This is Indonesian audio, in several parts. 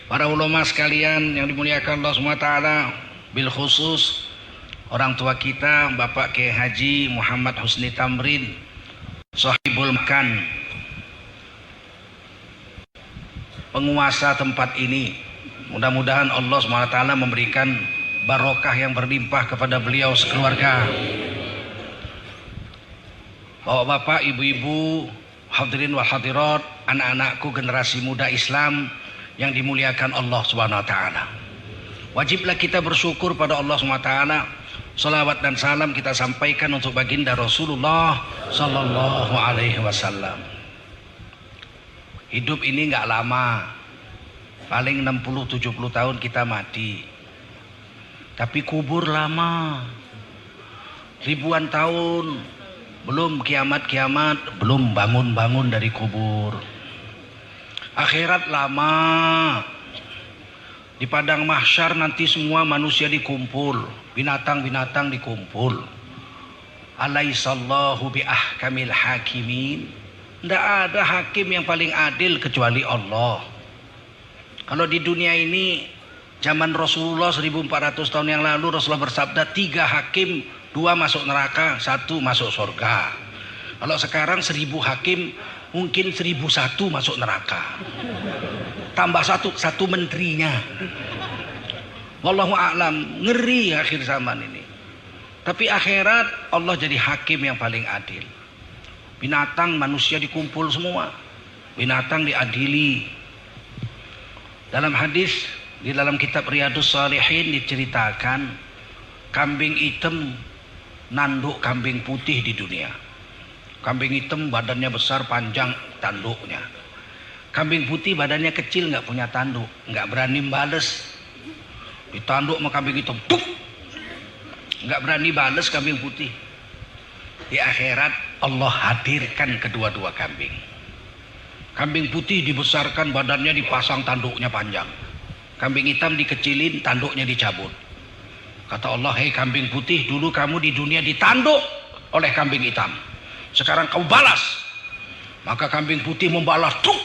para ulama sekalian yang dimuliakan Allah SWT, bil khusus orang tua kita Bapak Kiai Haji Muhammad Husni Tamrin, Sahibul Makan, penguasa tempat ini. Mudah-mudahan Allah SWT memberikan barokah yang berlimpah kepada beliau sekeluarga. Bapak-bapak, ibu-ibu, hadirin wal hadirat, anak-anakku generasi muda Islam yang dimuliakan Allah SWT. Wajiblah kita bersyukur pada Allah SWT. Salawat dan salam kita sampaikan untuk baginda Rasulullah Sallallahu Alaihi Wasallam. Hidup ini nggak lama, paling 60-70 tahun kita mati. Tapi kubur lama, ribuan tahun, belum kiamat-kiamat, belum bangun-bangun dari kubur. Akhirat lama, di padang mahsyar nanti semua manusia dikumpul, binatang-binatang dikumpul. Alaihissallahu biahkamil hakimin. Tidak ada hakim yang paling adil kecuali Allah. Kalau di dunia ini zaman Rasulullah 1400 tahun yang lalu, Rasulullah bersabda 3 hakim, 2 masuk neraka, 1 masuk surga. Kalau sekarang 1000 hakim, mungkin 1001 masuk neraka. Tambah satu menterinya. Wallahu a'lam, ngeri akhir zaman ini. Tapi akhirat Allah jadi hakim yang paling adil. Binatang, manusia dikumpul semua. Binatang diadili. Dalam hadis di dalam kitab Riyadhus Shalihin diceritakan kambing hitam nanduk kambing putih di dunia. Kambing hitam badannya besar, panjang tanduknya. Kambing putih badannya kecil, nggak punya tanduk, nggak berani bales. Ditanduk sama kambing hitam, tuk, nggak berani bales kambing putih. Di akhirat Allah hadirkan kedua-dua kambing. Kambing putih dibesarkan badannya, dipasang tanduknya panjang. Kambing hitam dikecilin, tanduknya dicabut. Kata Allah, hei kambing putih, dulu kamu di dunia ditanduk oleh kambing hitam. Sekarang kamu balas. Maka kambing putih membalas, tuk.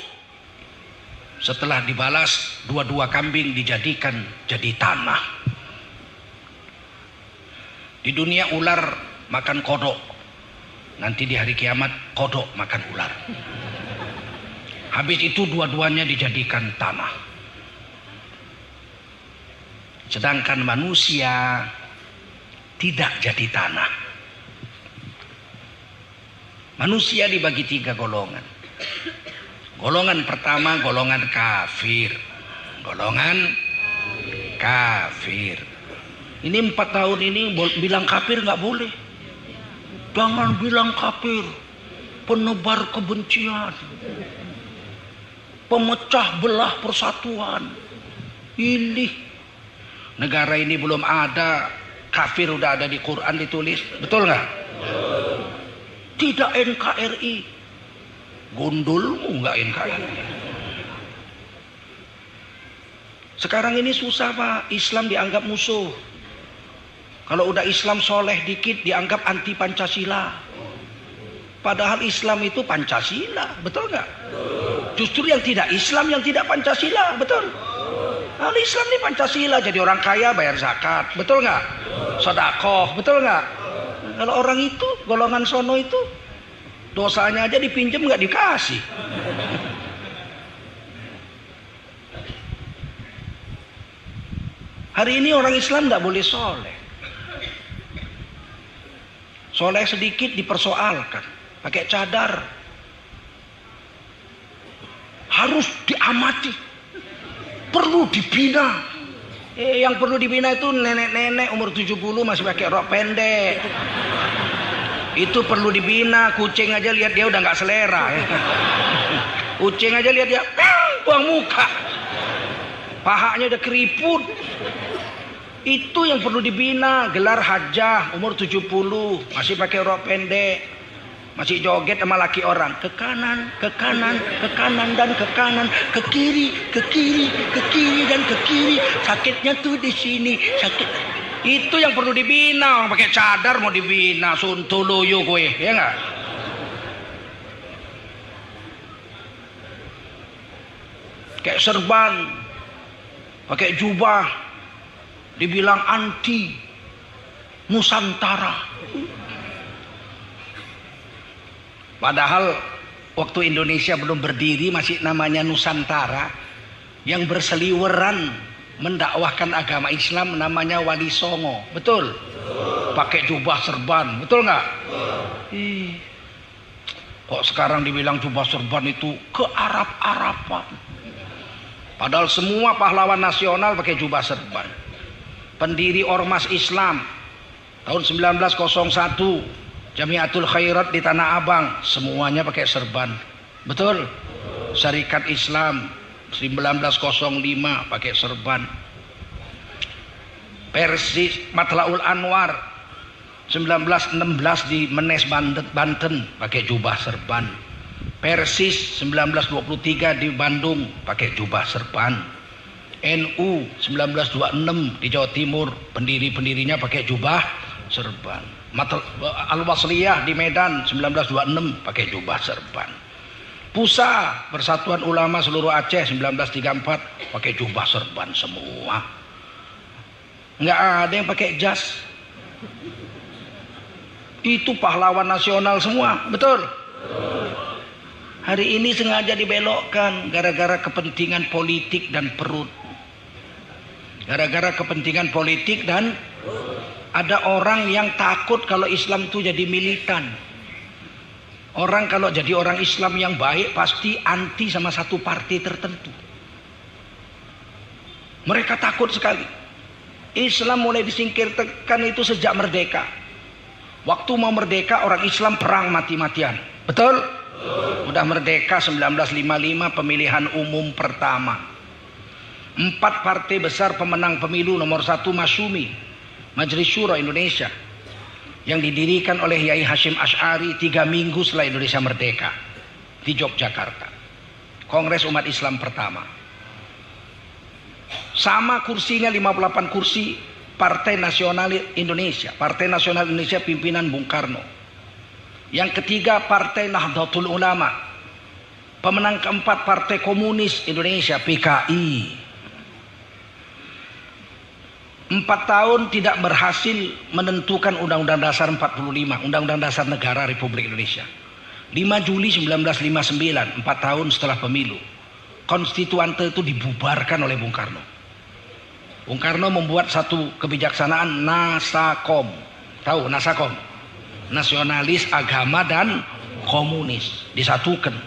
Setelah dibalas, dua-dua kambing dijadikan jadi tanah. Di dunia ular makan kodok. Nanti di hari kiamat kodok makan ular. Habis itu dua-duanya dijadikan tanah. Sedangkan manusia tidak jadi tanah. Manusia dibagi 3 golongan. Golongan pertama golongan kafir. Golongan kafir. Ini 4 tahun ini bilang kafir nggak boleh. Jangan bilang kafir. Penebar kebencian. Pemecah belah persatuan. Ini negara ini belum ada kafir, udah ada di Quran ditulis. Betul nggak? Tidak NKRI. Gundulmu nggak NKRI. Sekarang ini susah Pak, Islam dianggap musuh. Kalau udah Islam soleh dikit dianggap anti Pancasila. Padahal Islam itu Pancasila, betul nggak? Justru yang tidak Islam yang tidak Pancasila, betul? Kalau Islam ini Pancasila, jadi orang kaya bayar zakat, betul nggak? Sedekah, betul nggak? Kalau orang itu golongan sono itu dosanya aja dipinjam nggak dikasih. Hari ini orang Islam nggak boleh soleh. Soleh sedikit dipersoalkan, pakai cadar. Harus diamati, perlu dibina. Yang perlu dibina itu nenek-nenek umur 70 masih pakai rok pendek. Itu perlu dibina. Kucing aja lihat dia udah nggak selera. Kucing aja lihat dia buang muka, pahanya udah keriput. Itu yang perlu dibina. Gelar hajah umur 70 masih pakai rok pendek, masih joget sama laki orang, ke kanan, ke kanan, ke kanan dan ke kanan, ke kiri, ke kiri, ke kiri dan ke kiri. Sakitnya tuh di sini, sakit. Itu yang perlu dibina. Orang pakai cadar mau dibina, suntuluyu gue, ya nggak? Kayak serban, pakai jubah, dibilang anti Nusantara. Padahal waktu Indonesia belum berdiri masih namanya Nusantara. Yang berseliweran mendakwahkan agama Islam namanya Wali Songo. Betul? Pakai jubah serban. Betul nggak? Kok sekarang dibilang jubah serban itu ke Arab-Araban? Padahal semua pahlawan nasional pakai jubah serban. Pendiri Ormas Islam tahun 1901, Jamiatul Khairat di Tanah Abang, semuanya pakai serban. Betul? Syarikat Islam 1905 pakai serban. Persis Matlaul Anwar 1916 di Menes Banten pakai jubah serban. Persis 1923 di Bandung pakai jubah serban. NU 1926 di Jawa Timur pendiri-pendirinya pakai jubah serban. Al-Wasliyah di Medan 1926 pakai jubah serban. PUSA Persatuan Ulama Seluruh Aceh 1934 pakai jubah serban semua. Nggak ada yang pakai jas. Itu pahlawan nasional semua, betul? Hari ini sengaja dibelokkan gara-gara kepentingan politik dan perut. Gara-gara kepentingan politik dan ada orang yang takut kalau Islam itu jadi militan. Orang kalau jadi orang Islam yang baik pasti anti sama satu partai tertentu. Mereka takut sekali. Islam mulai disingkirkan itu sejak merdeka. Waktu mau merdeka orang Islam perang mati-matian. Betul? Udah merdeka 1955 pemilihan umum pertama. 4 partai besar pemenang pemilu. Nomor 1 Masyumi, Majelis Syuro Indonesia, yang didirikan oleh Yai Hashim Asy'ari 3 minggu setelah Indonesia merdeka di Yogyakarta. Kongres Umat Islam pertama. Sama kursinya 58 kursi Partai Nasional Indonesia. Partai Nasional Indonesia pimpinan Bung Karno. Yang ketiga Partai Nahdlatul Ulama. Pemenang keempat Partai Komunis Indonesia PKI. 4 tahun tidak berhasil menentukan Undang-Undang Dasar 45, Undang-Undang Dasar Negara Republik Indonesia. 5 Juli 1959, 4 tahun setelah pemilu, konstituante itu dibubarkan oleh Bung Karno. Bung Karno membuat satu kebijaksanaan Nasakom. Tahu Nasakom? Nasionalis, agama, dan komunis disatukan.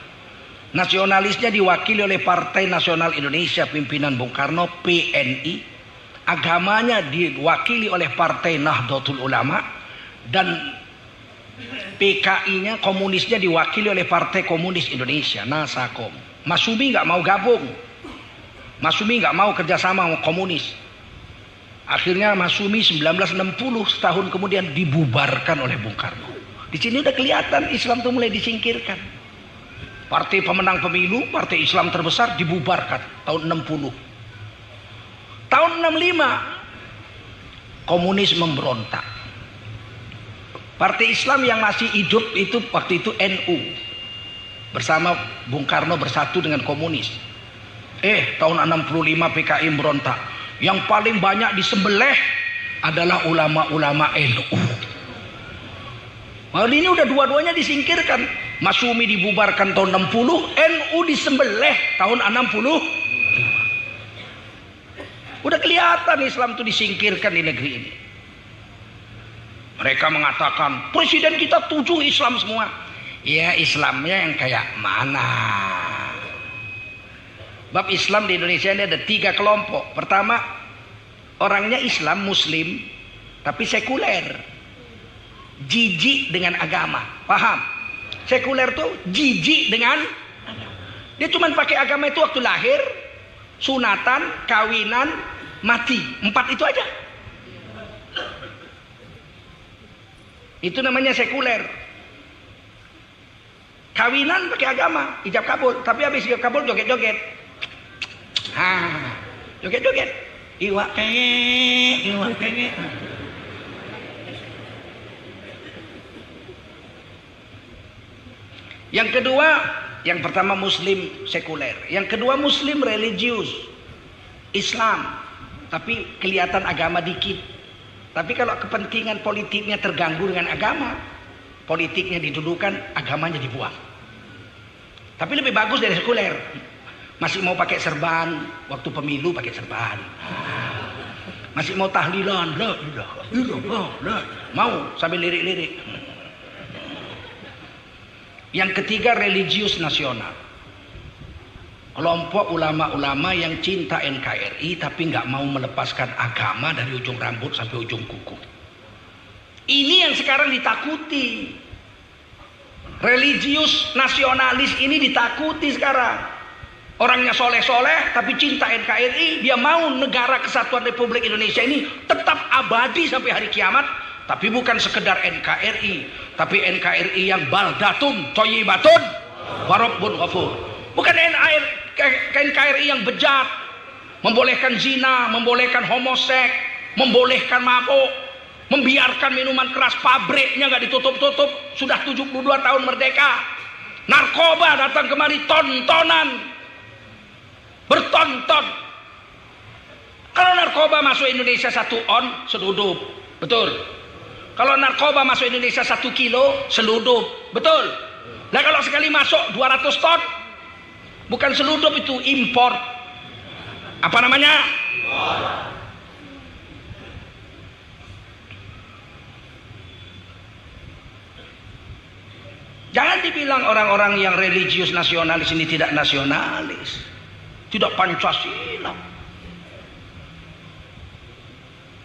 Nasionalisnya diwakili oleh Partai Nasional Indonesia pimpinan Bung Karno PNI. Agamanya diwakili oleh Partai Nahdlatul Ulama, dan PKI-nya, komunisnya diwakili oleh Partai Komunis Indonesia, Nasakom. Masyumi nggak mau gabung, Masyumi nggak mau kerjasama sama komunis. Akhirnya Masyumi 1960 setahun kemudian dibubarkan oleh Bung Karno. Di sini udah kelihatan Islam tuh mulai disingkirkan. Partai pemenang pemilu, partai Islam terbesar dibubarkan tahun 60. Tahun 65 komunis memberontak. Partai Islam yang masih hidup itu waktu itu NU bersama Bung Karno bersatu dengan komunis. Tahun 65 PKI berontak. Yang paling banyak disembelih adalah ulama-ulama NU. Nah, ini udah dua-duanya disingkirkan. Masyumi dibubarkan tahun 60, NU disembelih tahun 60. Udah kelihatan Islam itu disingkirkan di negeri ini. Mereka mengatakan presiden kita tuju Islam semua. Ya, Islamnya yang kayak mana? Bab Islam di Indonesia ini ada 3 kelompok. Pertama, orangnya Islam Muslim tapi sekuler, jijik dengan agama. Paham? Sekuler tuh jijik dengan agama. Dia cuma pakai agama itu waktu lahir, sunatan, kawinan, mati. 4 itu aja. Itu namanya sekuler. Kawinan pakai agama, ijab kabul, tapi habis ijab kabul joget-joget. Joget-joget. Iwak kenge. Yang kedua, yang pertama Muslim sekuler, yang kedua Muslim religius. Islam, tapi kelihatan agama dikit. Tapi kalau kepentingan politiknya terganggu dengan agama, politiknya didudukan, agamanya dibuang. Tapi lebih bagus dari sekuler. Masih mau pakai serban, waktu pemilu pakai serban. Masih mau tahlilan, la ilaha illallah, mau sambil lirik-lirik. Yang ketiga, religius nasional. Kelompok ulama-ulama yang cinta NKRI tapi nggak mau melepaskan agama dari ujung rambut sampai ujung kuku. Ini yang sekarang ditakuti. Religius nasionalis ini ditakuti sekarang. Orangnya soleh-soleh tapi cinta NKRI, dia mau negara kesatuan Republik Indonesia ini tetap abadi sampai hari kiamat. Tapi bukan sekedar NKRI, tapi NKRI yang baldatun thayyibatun wa rabbun ghafur. Bukan NKRI yang bejat, membolehkan zina, membolehkan homoseks, membolehkan mabuk, membiarkan minuman keras, pabriknya nggak ditutup-tutup, sudah 72 tahun merdeka. Narkoba datang kemari tontonan, bertonton. Kalau narkoba masuk Indonesia 1 on, seludup, betul. Kalau narkoba masuk Indonesia 1 kilo, seludup, betul. Nah kalau sekali masuk 200 ton, bukan seludup, itu impor. Apa namanya? Jangan dibilang orang-orang yang religius nasionalis ini tidak nasionalis, tidak Pancasila.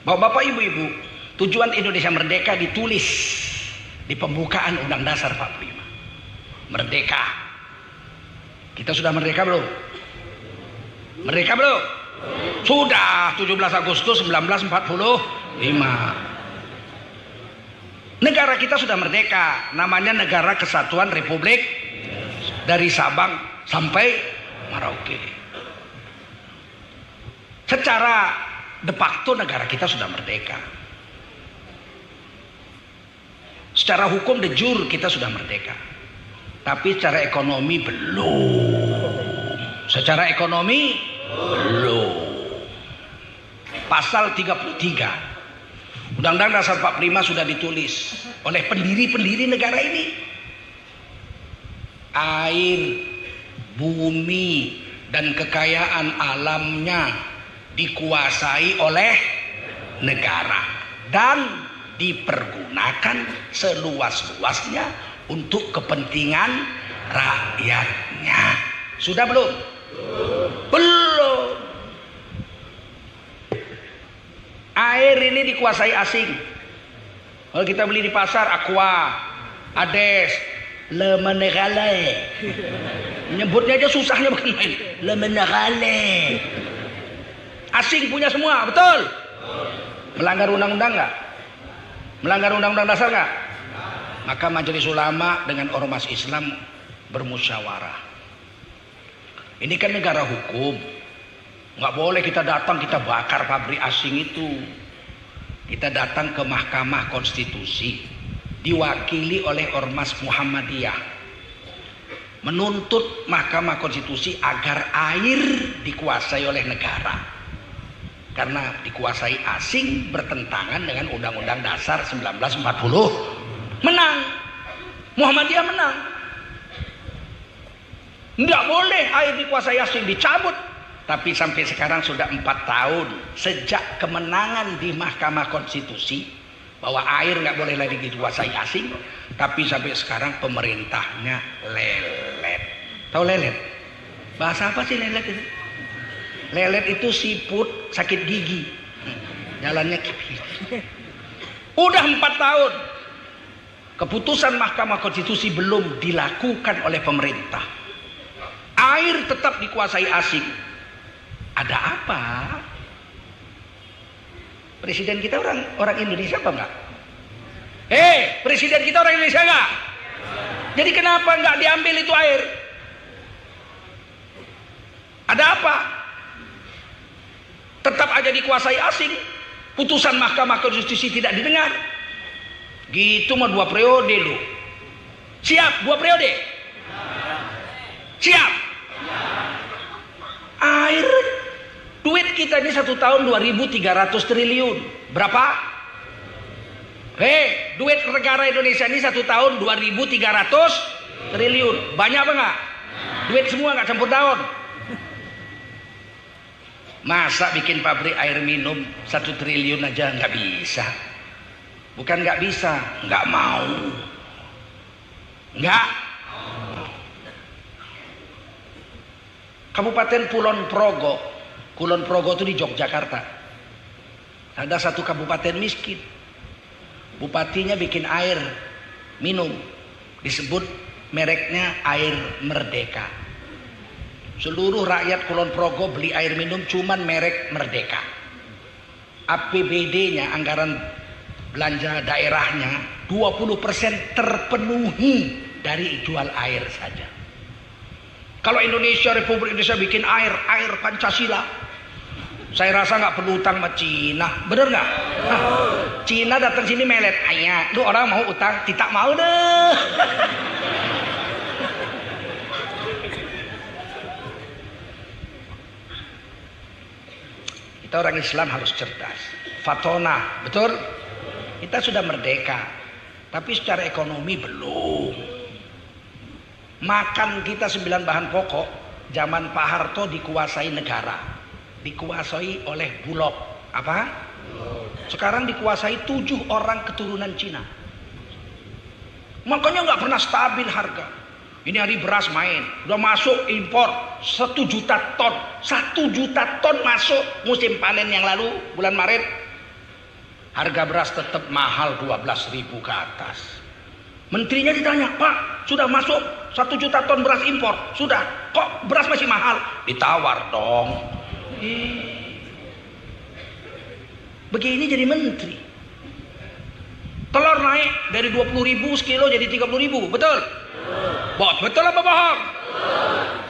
Bapak-bapak, ibu-ibu, tujuan Indonesia merdeka ditulis di pembukaan Undang Dasar 45. Merdeka. Kita sudah merdeka belum? Merdeka belum? Sudah, 17 Agustus 1945. Negara kita sudah merdeka, namanya Negara Kesatuan Republik dari Sabang sampai Merauke. Secara de facto negara kita sudah merdeka. Secara hukum de jure kita sudah merdeka. Tapi secara ekonomi belum. Secara ekonomi belum. Pasal 33 Undang-Undang Dasar 45 sudah ditulis oleh pendiri-pendiri negara ini. Air, bumi, dan kekayaan alamnya dikuasai oleh negara dan dipergunakan seluas-luasnya untuk kepentingan rakyatnya. Sudah belum? Belum. Air ini dikuasai asing. Kalau kita beli di pasar, Aqua, Ades, Le Minerale. Nyebutnya aja susahnya bukan main. Le Minerale. Asing punya semua, betul? Melanggar undang-undang nggak? Melanggar undang-undang dasar nggak? Maka Majelis Ulama dengan ormas Islam bermusyawarah. Ini kan negara hukum. Nggak boleh kita datang, kita bakar pabrik asing itu. Kita datang ke Mahkamah Konstitusi, diwakili oleh ormas Muhammadiyah, menuntut Mahkamah Konstitusi agar air dikuasai oleh negara. Karena dikuasai asing bertentangan dengan Undang-Undang Dasar 1940. Menang. Muhammadiyah menang. Nggak boleh air dikuasai asing, dicabut. Tapi sampai sekarang sudah 4 tahun sejak kemenangan di Mahkamah Konstitusi bahwa air nggak boleh lagi dikuasai asing. Tapi sampai sekarang pemerintahnya lelet. Tahu lelet? Bahasa apa sih lelet itu? Lelet itu siput sakit gigi. Jalannya udah 4 tahun. Keputusan Mahkamah Konstitusi belum dilakukan oleh pemerintah. Air tetap dikuasai asing. Ada apa? Presiden kita orang Indonesia apa enggak? Presiden kita orang Indonesia enggak? Jadi kenapa enggak diambil itu air? Ada apa? Tetap aja dikuasai asing. Putusan Mahkamah Konstitusi tidak didengar. Gitu mah 2 periode lu. Siap 2 periode? Siap. Air, duit kita kita ini satu tahun 2.300 triliun. Berapa? Duit negara Indonesia ini satu tahun 2.300 triliun. Banyak apa enggak? Duit semua enggak campur daun. Masa bikin pabrik air minum 1 triliun aja nggak bisa? Bukan nggak bisa, nggak mau. Nggak. Kabupaten Kulon Progo. Kulon Progo itu di Yogyakarta. Ada satu kabupaten miskin. Bupatinya bikin air minum. Disebut mereknya Air Merdeka. Seluruh rakyat Kulon Progo beli air minum cuman merek Merdeka. APBD-nya, anggaran belanja daerahnya 20% terpenuhi dari jual air saja. Kalau Indonesia, Republik Indonesia bikin air Pancasila, saya rasa nggak perlu utang sama Cina, bener nggak? Cina datang sini melet, ayah, lu orang mau utang, tidak mau deh. Kita orang Islam harus cerdas. Fatona, betul? Kita sudah merdeka, tapi secara ekonomi belum. Makan kita 9 bahan pokok, zaman Pak Harto dikuasai negara, dikuasai oleh Bulog. Apa? Sekarang dikuasai 7 orang keturunan Cina. Makanya nggak pernah stabil harga. Ini hari beras main, udah masuk impor 1 juta ton. 1 juta ton masuk musim panen yang lalu, bulan Maret. Harga beras tetap mahal 12.000 ke atas. Menterinya ditanya, Pak, sudah masuk 1 juta ton beras impor? Sudah, kok beras masih mahal? Ditawar dong. Begini jadi menteri. Telur naik dari 20.000 sekilo jadi 30.000, betul? Betul apa bohong?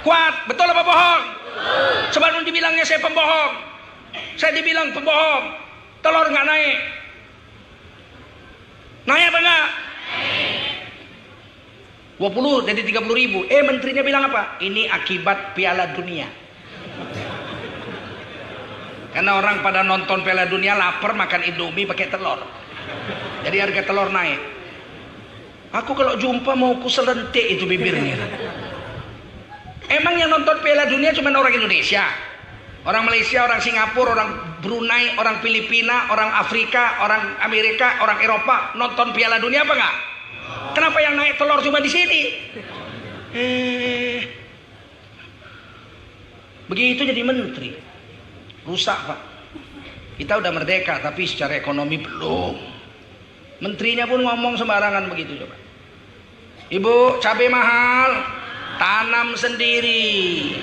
Kuat, betul apa bohong? Sebelum dibilangnya saya pembohong, saya dibilang pembohong. Telur nggak naik. Naik apa enggak? 20 jadi 30.000. Menterinya bilang apa? Ini akibat Piala Dunia. Karena orang pada nonton Piala Dunia lapar makan Indomie pakai telur. Jadi harga telur naik. Aku kalau jumpa mau ku selentik itu bibirnya. Emang yang nonton Piala Dunia cuma orang Indonesia, orang Malaysia, orang Singapura, orang Brunei, orang Filipina, orang Afrika, orang Amerika, orang Eropa nonton Piala Dunia apa enggak? Kenapa yang naik telur cuma di sini? Begitu jadi menteri. Rusak, Pak. Kita udah merdeka tapi secara ekonomi belum. Menterinya pun ngomong sembarangan begitu coba. Ibu, cabai mahal, tanam sendiri.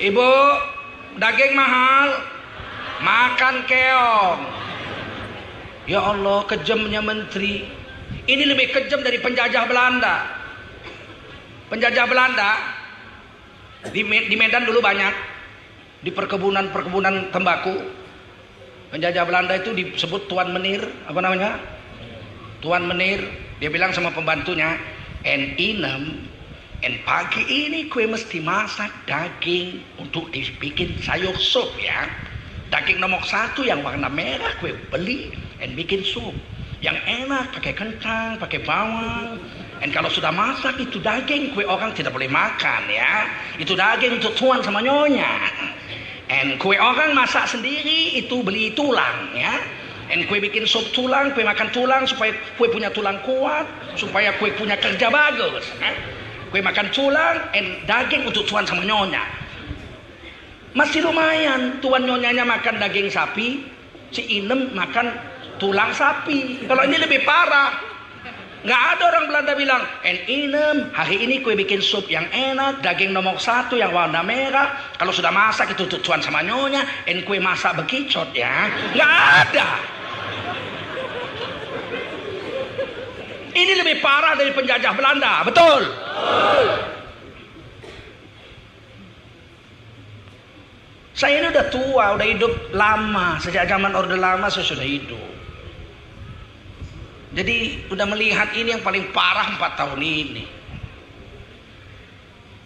Ibu, daging mahal, makan keong. Ya Allah, kejamnya menteri. Ini lebih kejam dari penjajah Belanda. Penjajah Belanda di Medan dulu banyak, di perkebunan tembakau. Penjajah Belanda itu disebut Tuan Menir, apa namanya? Tuan Menir, dia bilang sama pembantunya, inem, pagi ini kue mesti masak daging untuk dibikin sayur sup ya. Daging nomor 1 yang warna merah kue beli, bikin sup. Yang enak pakai kentang, pakai bawang. Kalau sudah masak itu daging kue orang tidak boleh makan ya. Itu daging untuk tuan sama nyonya. Kue orang masak sendiri itu beli tulang ya. Kue bikin sup tulang, kue makan tulang supaya kue punya tulang kuat, supaya kue punya kerja bagus. Kue makan tulang, daging untuk tuan sama nyonya. Masih lumayan, tuan nyonyanya makan daging sapi, si inem makan tulang sapi. Kalau ini lebih parah. Nggak ada orang Belanda bilang, inem, hari ini kue bikin sup yang enak, daging nomor 1 yang warna merah. Kalau sudah masak itu untuk tuan sama nyonya, kue masak bekicot ya. Nggak ada. Ini lebih parah dari penjajah Belanda, betul? Saya ini udah tua, udah hidup lama. Sejak zaman Orde Lama saya sudah hidup. Jadi udah melihat ini yang paling parah 4 tahun ini.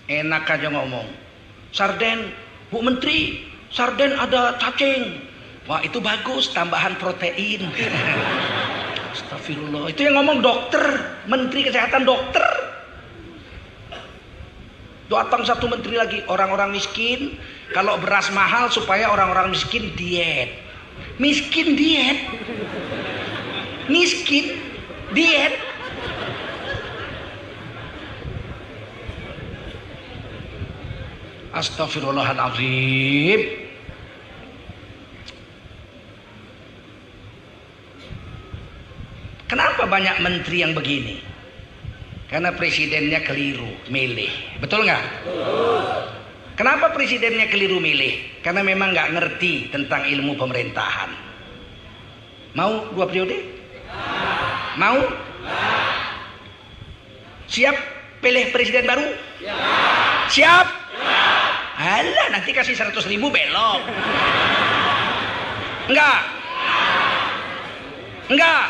Enak aja ngomong. Sarden, Bu Menteri, Sarden ada cacing. Wah, itu bagus, tambahan protein. Astagfirullah. Itu yang ngomong dokter, Menteri Kesehatan dokter. Datang satu menteri lagi, orang-orang miskin kalau beras mahal supaya orang-orang miskin diet. Miskin diet. Miskin diet. Astagfirullahaladzim. Kenapa banyak menteri yang begini? Karena presidennya keliru milih. Betul nggak? Kenapa presidennya keliru milih? Karena memang nggak ngerti tentang ilmu pemerintahan. Mau 2 periode? Mau? Siap pilih presiden baru? Siap? Alah, nanti kasih 100.000 belok. Enggak? Enggak?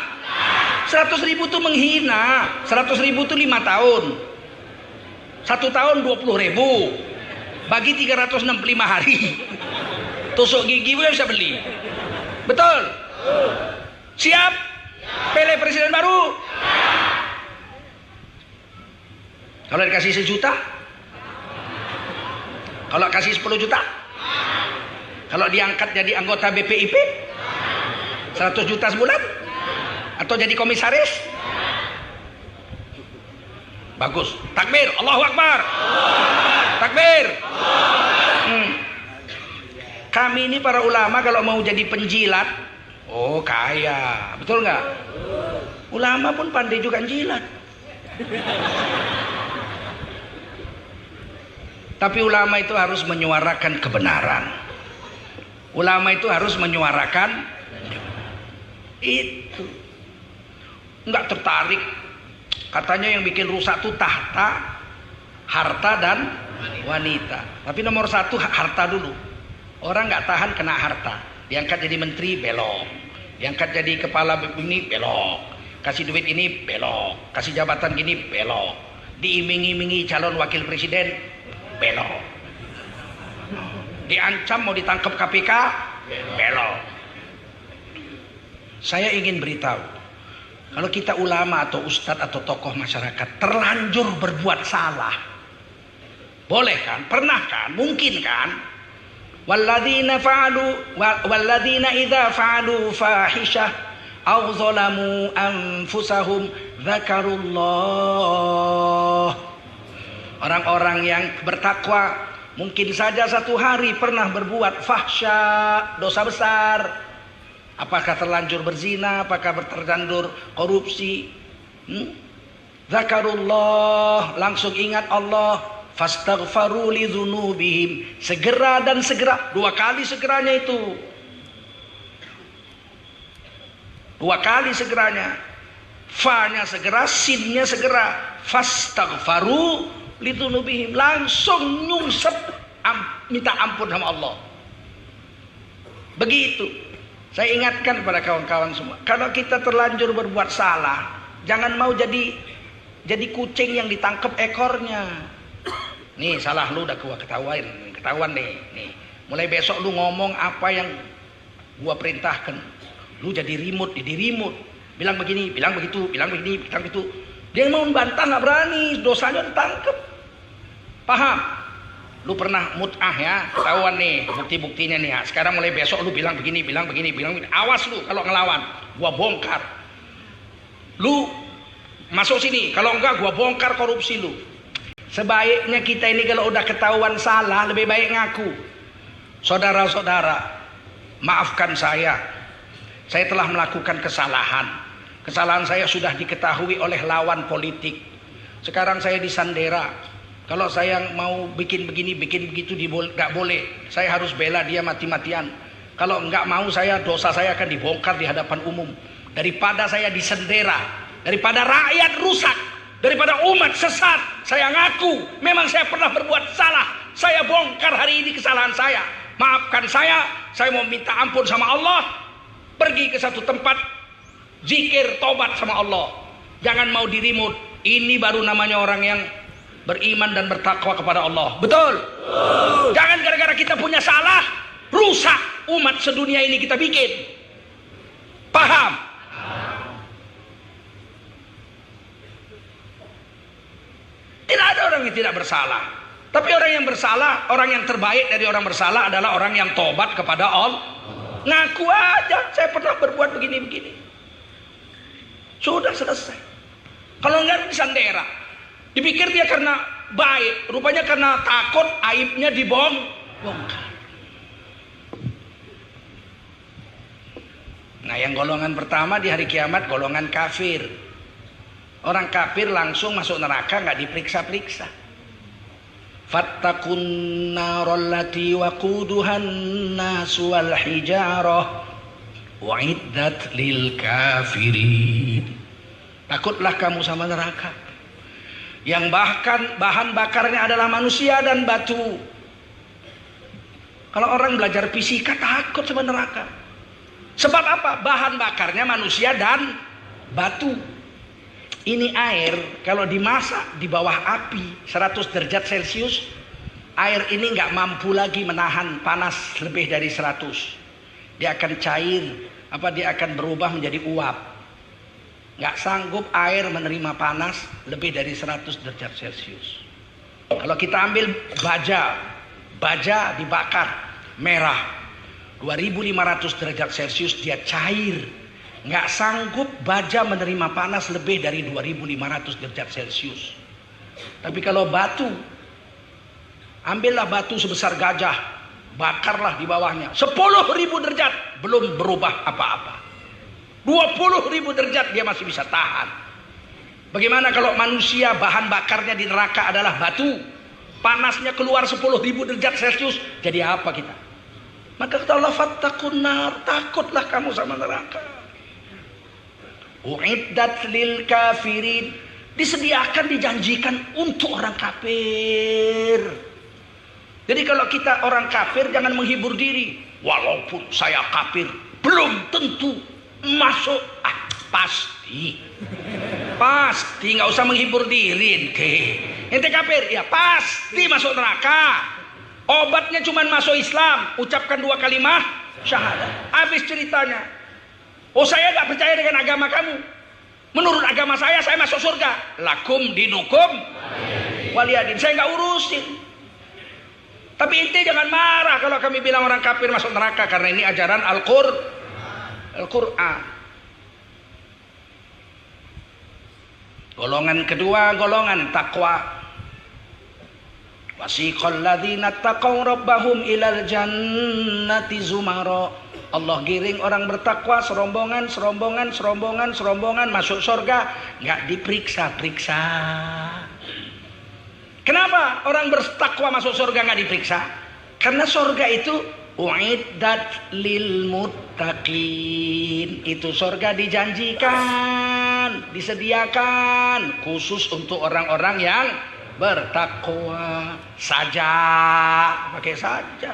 100.000 itu menghina. 100.000 itu 5 tahun. 1 tahun 20.000. Bagi 365 hari. Tusuk gigi pun bisa beli. Betul? Siap? Pilih presiden baru? Kalau dikasih 1 juta? Kalau kasih 10 juta? Kalau diangkat jadi anggota BPIP? 100 juta sebulan? Atau jadi komisaris? Bagus. Takbir, Allahu Akbar. Takbir. Kami ini para ulama kalau mau jadi penjilat, oh kaya, betul nggak? Ulama pun pandai juga jilat. Tapi ulama itu harus menyuarakan kebenaran. Ulama itu harus menyuarakan itu. Enggak tertarik. Katanya yang bikin rusak tuh tahta, harta dan wanita. Tapi nomor 1 harta dulu. Orang nggak tahan kena harta. Diangkat jadi menteri belok. Diangkat jadi kepala ini belok. Kasih duit ini belok. Kasih jabatan gini belok. Diiming-imingi calon wakil presiden belok. Diancam mau ditangkap KPK belok. Saya ingin beritahu, kalau kita ulama atau ustadz atau tokoh masyarakat terlanjur berbuat salah, boleh kan? Pernah kan? Mungkin kan? Walladzina idza fa'alu fahishah aw zalamu anfusahum dzakarullah. Orang-orang yang bertakwa mungkin saja satu hari pernah berbuat fahsya, dosa besar. Apakah terlanjur berzina, apakah terlanjur korupsi? Zakarullah, langsung ingat Allah. Fastaghfaru li dzunubihim, segera dan segera, 2 kali segeranya itu. 2 kali segeranya. Fa-nya segera, sin-nya segera. Fastaghfaru li dzunubihim, langsung nyungsep minta ampun sama Allah. Begitu. Saya ingatkan kepada kawan-kawan semua, kalau kita terlanjur berbuat salah, jangan mau jadi kucing yang ditangkap ekornya. Nih salah lu udah gua ketahuan nih. Mulai besok lu ngomong apa yang gua perintahkan. Lu jadi remote, bilang begini, bilang begitu, bilang begini, bilang begitu. Dia mau membantah nggak berani, dosanya ditangkap. Paham? Lu pernah mut'ah ya, ketahuan nih bukti-buktinya nih ya. Sekarang mulai besok lu bilang begini, bilang begini. Awas lu kalau ngelawan, gua bongkar. Lu masuk sini, kalau enggak gua bongkar korupsi lu. Sebaiknya kita ini kalau udah ketahuan salah, lebih baik ngaku. Saudara-saudara, maafkan saya. Saya telah melakukan kesalahan. Kesalahan saya sudah diketahui oleh lawan politik. Sekarang saya disandera. Kalau saya mau bikin begini, bikin begitu, nggak boleh. Saya harus bela dia mati-matian. Kalau nggak mau dosa saya akan dibongkar di hadapan umum. Daripada saya disendera, daripada rakyat rusak, daripada umat sesat, saya ngaku memang saya pernah berbuat salah. Saya bongkar hari ini kesalahan saya. Maafkan saya mau minta ampun sama Allah. Pergi ke satu tempat, zikir, tobat sama Allah. Jangan mau dirimut. Ini baru namanya orang yang beriman dan bertakwa kepada Allah. Betul? Jangan gara-gara kita punya salah, rusak umat sedunia ini kita bikin. Paham? Tidak ada orang yang tidak bersalah. Tapi orang yang bersalah, orang yang terbaik dari orang bersalah adalah orang yang tobat kepada Allah. Ngaku aja, saya pernah berbuat begini-begini. Sudah selesai. Kalau enggak disandera. Dipikir dia karena baik, rupanya karena takut aibnya dibongkar. Nah, yang golongan pertama di hari kiamat golongan kafir. Orang kafir langsung masuk neraka, nggak diperiksa-periksa. Fattaqun narallati waquduhan nas wal hijarah uiddat lil kafirin. Takutlah kamu sama neraka yang bahkan bahan bakarnya adalah manusia dan batu. Kalau orang belajar fisika takut sama neraka. Sebab apa? Bahan bakarnya manusia dan batu. Ini air kalau dimasak di bawah api 100 derajat Celcius, air ini nggak mampu lagi menahan panas lebih dari 100. Dia akan cair, dia akan berubah menjadi uap. Nggak sanggup air menerima panas lebih dari 100 derajat Celcius. Kalau kita ambil baja dibakar merah 2500 derajat Celcius, dia cair. Nggak sanggup baja menerima panas lebih dari 2500 derajat Celcius. Tapi kalau batu, ambillah batu sebesar gajah, bakarlah di bawahnya 10.000 derajat, belum berubah apa-apa. 20.000 derajat dia masih bisa tahan. Bagaimana kalau manusia bahan bakarnya di neraka adalah batu, panasnya keluar 10.000 derajat Celcius, jadi apa kita? Maka kata Allah, fattaqun nar, takutlah kamu sama neraka. Uiddat lil kafirin, disediakan, dijanjikan untuk orang kafir. Jadi kalau kita orang kafir jangan menghibur diri. Walaupun saya kafir, belum tentu masuk. Pasti nggak usah menghibur diri. Ente kafir, ya pasti masuk neraka. Obatnya cuma masuk Islam, ucapkan 2 kalimat syahadat. Habis ceritanya. Oh, saya nggak percaya dengan agama kamu. Menurut agama saya masuk surga. Lakum dinukum waliyadin. Saya nggak urusin. Tapi ente jangan marah kalau kami bilang orang kafir masuk neraka, karena ini ajaran Al-Quran. Golongan kedua, golongan takwa. Wasiqal ladzina taqaw rabbahum ilal jannati zumara. Allah giring orang bertakwa serombongan masuk surga, nggak diperiksa-periksa. Kenapa orang bertakwa masuk surga nggak diperiksa? Karena surga itu uiddat lil muttaqin. Itu surga dijanjikan, disediakan khusus untuk orang-orang yang bertakwa saja, pakai saja.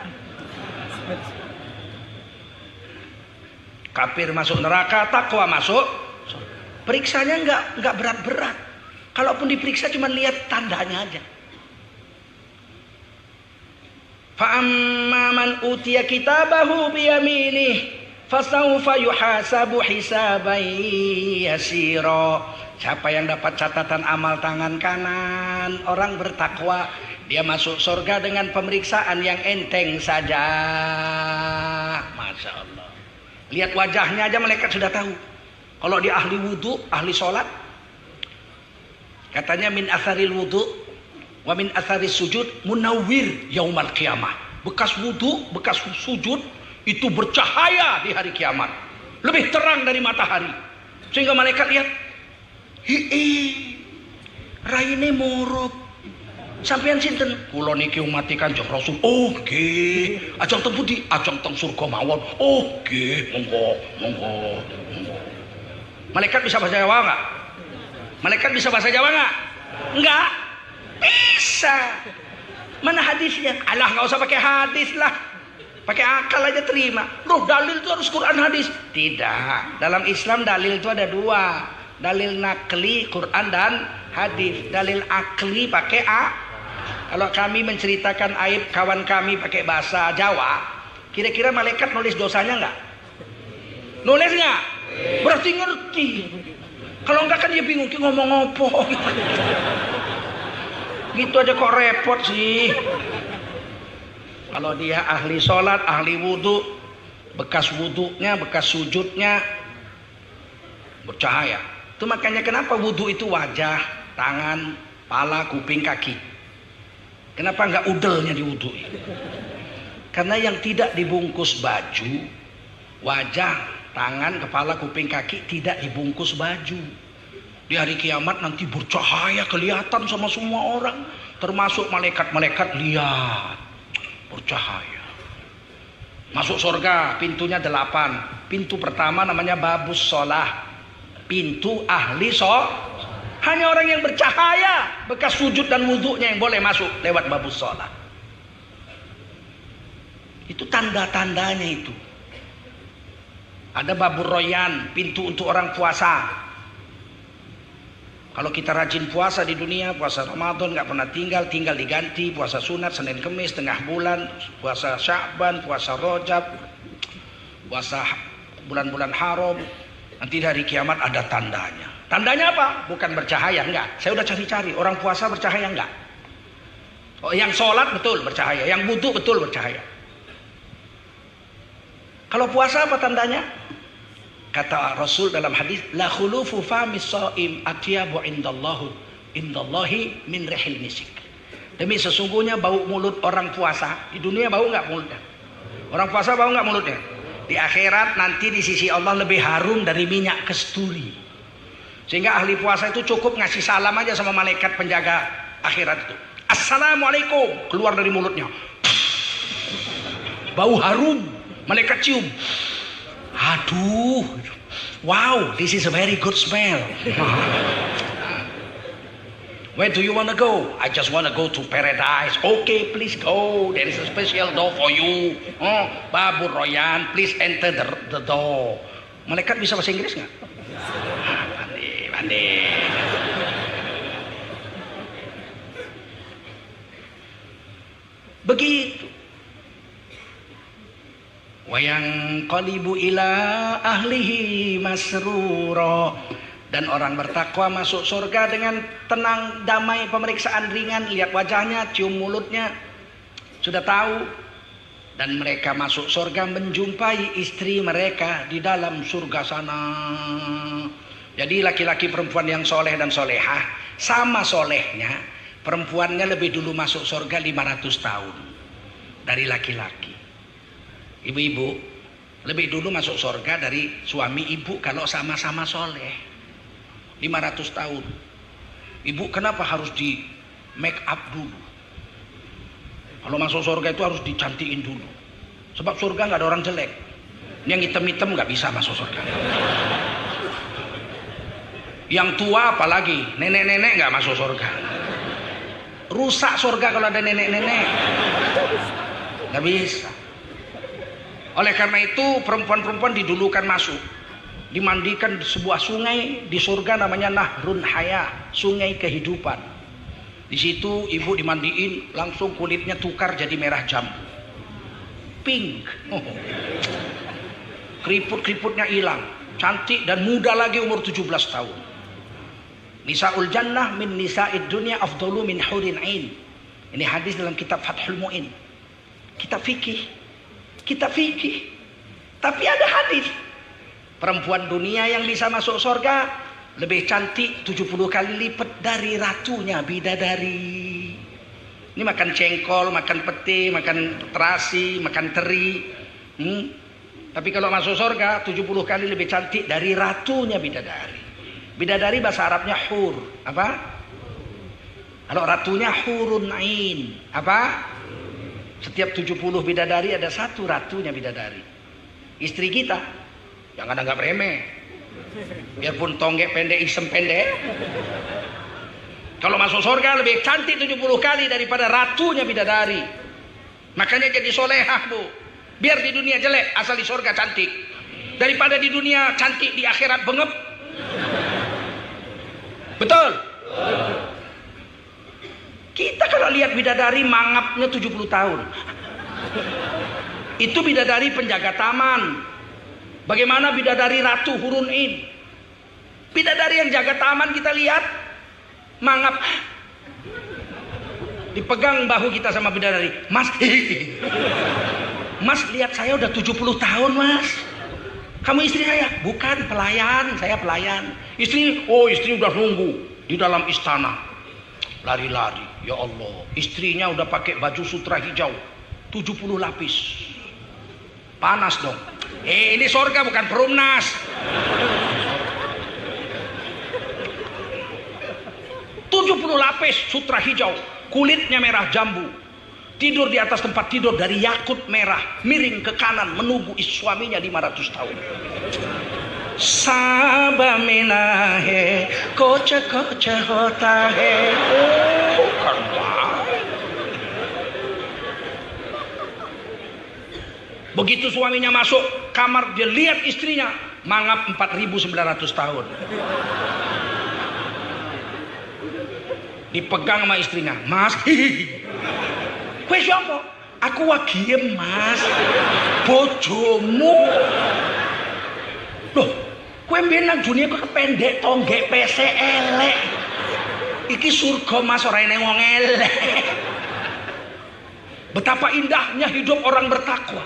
Kafir masuk neraka, takwa masuk. Periksanya nggak berat-berat. Kalaupun diperiksa cuma lihat tandanya aja. Fa amma man utiya kitabahu biyaminih fasawfa yuhasabu hisaban yasira. Siapa yang dapat catatan amal tangan kanan, orang bertakwa, dia masuk surga dengan pemeriksaan yang enteng saja. Masya Allah. Lihat wajahnya aja malaikat sudah tahu. Kalau dia ahli wudhu, ahli sholat, katanya min atharil wudhu wa min atharis sujud munawwir yaumal qiyamah. Bekas wudhu, bekas sujud itu bercahaya di hari kiamat, lebih terang dari matahari. Sehingga malaikat lihat, raine morop. Sampeyan sinten? Kula niki umat Kanjeng Rasul. Oh nggih. Ajeng teng pundi? Ajeng teng surga mawon. Oh nggih, monggo. Malaikat bisa bahasa Jawa enggak? Malaikat bisa bahasa Jawa enggak? Enggak. Bisa. Mana hadisnya? Alah, enggak usah pakai hadis lah. Pakai akal aja terima. Loh, dalil itu harus Quran hadis. Tidak. Dalam Islam dalil itu ada 2. Dalil nakli Quran dan hadis. Dalil akli pakai Kalau kami menceritakan aib kawan kami pakai bahasa Jawa, Kira-kira malaikat nulis dosanya nggak? Nulis nggak? Berarti ngerti. Kalau enggak kan dia bingung ngomong apa. Gitu aja kok repot sih. Kalau dia ahli sholat, ahli wudhu, bekas wudhunya, bekas sujudnya bercahaya. Itu makanya kenapa wudhu itu wajah, tangan, pala, kuping, kaki. Kenapa enggak udelnya di wudhu? Karena yang tidak dibungkus baju, wajah, tangan, kepala, kuping, kaki tidak dibungkus baju. Di hari kiamat nanti bercahaya kelihatan sama semua orang, termasuk malaikat-malaikat lihat bercahaya. Masuk surga pintunya 8. Pintu pertama namanya babus sholah, pintu ahli sholat. Hanya orang yang bercahaya bekas sujud dan wudhunya yang boleh masuk lewat babus sholah. Itu tanda-tandanya itu. Ada babur royan, pintu untuk orang puasa. Kalau kita rajin puasa di dunia, puasa Ramadan nggak pernah tinggal diganti, puasa sunat Senin Kemis tengah bulan, puasa Sya'ban, puasa Rajab, puasa bulan-bulan haram. Nanti dari kiamat ada tandanya. Tandanya apa? Bukan bercahaya, enggak. Saya udah cari-cari, orang puasa bercahaya enggak? Oh, yang sholat betul bercahaya, yang wudu betul bercahaya. Kalau puasa apa tandanya? Kata Rasul dalam hadis, la khulufu famis shaim atyabu indallahi min rihil misik. Demi sesungguhnya bau mulut orang puasa, di dunia bau enggak mulutnya? Orang puasa bau enggak mulutnya? Di akhirat nanti di sisi Allah lebih harum dari minyak kasturi. Sehingga ahli puasa itu cukup ngasih salam aja sama malaikat penjaga akhirat itu. Assalamualaikum, keluar dari mulutnya. Bau harum, malaikat cium. Aduh, wow, this is a very good smell. Where do you want to go? I just want to go to paradise. Okay, please go. There is a special door for you. Oh, Babur Royan, please enter the door. Malaikat bisa bahasa Inggris nggak? Pandai. Begitu. Wayang qalibu ila ahlihi masrura, dan orang bertakwa masuk surga dengan tenang, damai, pemeriksaan ringan, lihat wajahnya, cium mulutnya, sudah tahu. Dan mereka masuk surga menjumpai istri mereka di dalam surga sana. Jadi laki-laki perempuan yang soleh dan solehah sama solehnya, perempuannya lebih dulu masuk surga 500 tahun dari laki-laki. Ibu-ibu lebih dulu masuk surga dari suami ibu kalau sama-sama soleh. 500 tahun. Ibu kenapa harus di make up dulu? Kalau masuk surga itu harus dicantikin dulu. Sebab surga nggak ada orang jelek. Yang hitam-hitam nggak bisa masuk surga. Yang tua apalagi, nenek-nenek nggak masuk surga. Rusak surga kalau ada nenek-nenek. Nggak bisa. Oleh karena itu perempuan-perempuan didulukan masuk, dimandikan di sebuah sungai di surga namanya Nahrun Haya, sungai kehidupan. Di situ ibu dimandiin langsung kulitnya tukar jadi merah jambu, pink. Keriput-keriputnya hilang, cantik dan muda lagi, umur 17 tahun. Nisaul jannah min nisa'id dunya afdalu min hurin ain. Ini hadis dalam kitab Fathul Mu'in. Kitab fikih. Tapi ada hadis. Perempuan dunia yang bisa masuk surga lebih cantik 70 kali lipat dari ratunya bidadari. Ini makan cengkol, makan pete, makan terasi, makan teri. Tapi kalau masuk surga 70 kali lebih cantik dari ratunya bidadari. Bidadari bahasa Arabnya hur. Apa? Kalau ratunya hurun ain. Apa? Setiap 70 bidadari ada satu ratunya bidadari. Istri kita jangan anggap remeh. Biarpun tonggek pendek, isem pendek, kalau masuk surga lebih cantik 70 kali daripada ratunya bidadari. Makanya jadi solehah, Bu. Biar di dunia jelek, asal di surga cantik. Daripada di dunia cantik, di akhirat bengep. Betul? Kita kalau lihat bidadari mangapnya 70 tahun. Itu bidadari penjaga taman. Bagaimana bidadari Ratu Hurun In? Bidadari yang jaga taman kita lihat mangap. Dipegang bahu kita sama bidadari. Mas, Mas lihat saya udah 70 tahun mas. Kamu istri saya? Bukan, pelayan. Saya pelayan. Istri udah nunggu di dalam istana. Lari-lari. Ya Allah. Istrinya udah pakai baju sutra hijau. 70 lapis. Panas dong. Ini sorga bukan perumnas. Tujuh 70 lapis sutra hijau. Kulitnya merah jambu. Tidur di atas tempat tidur dari yakut merah. Miring ke kanan menunggu suaminya 500 tahun. Sabaminahe koce hotahe. Begitu suaminya masuk kamar, dia lihat istrinya mangap 4.900 tahun. Dipegang sama istrinya. Mas, kowe siapa? Aku wagiem mas, bojomu. Loh, kowe mbiyen nang dunia kok pendek tonggek pese elek. Iki surga mas, ora eneng wong elek. Betapa indahnya hidup orang bertakwa.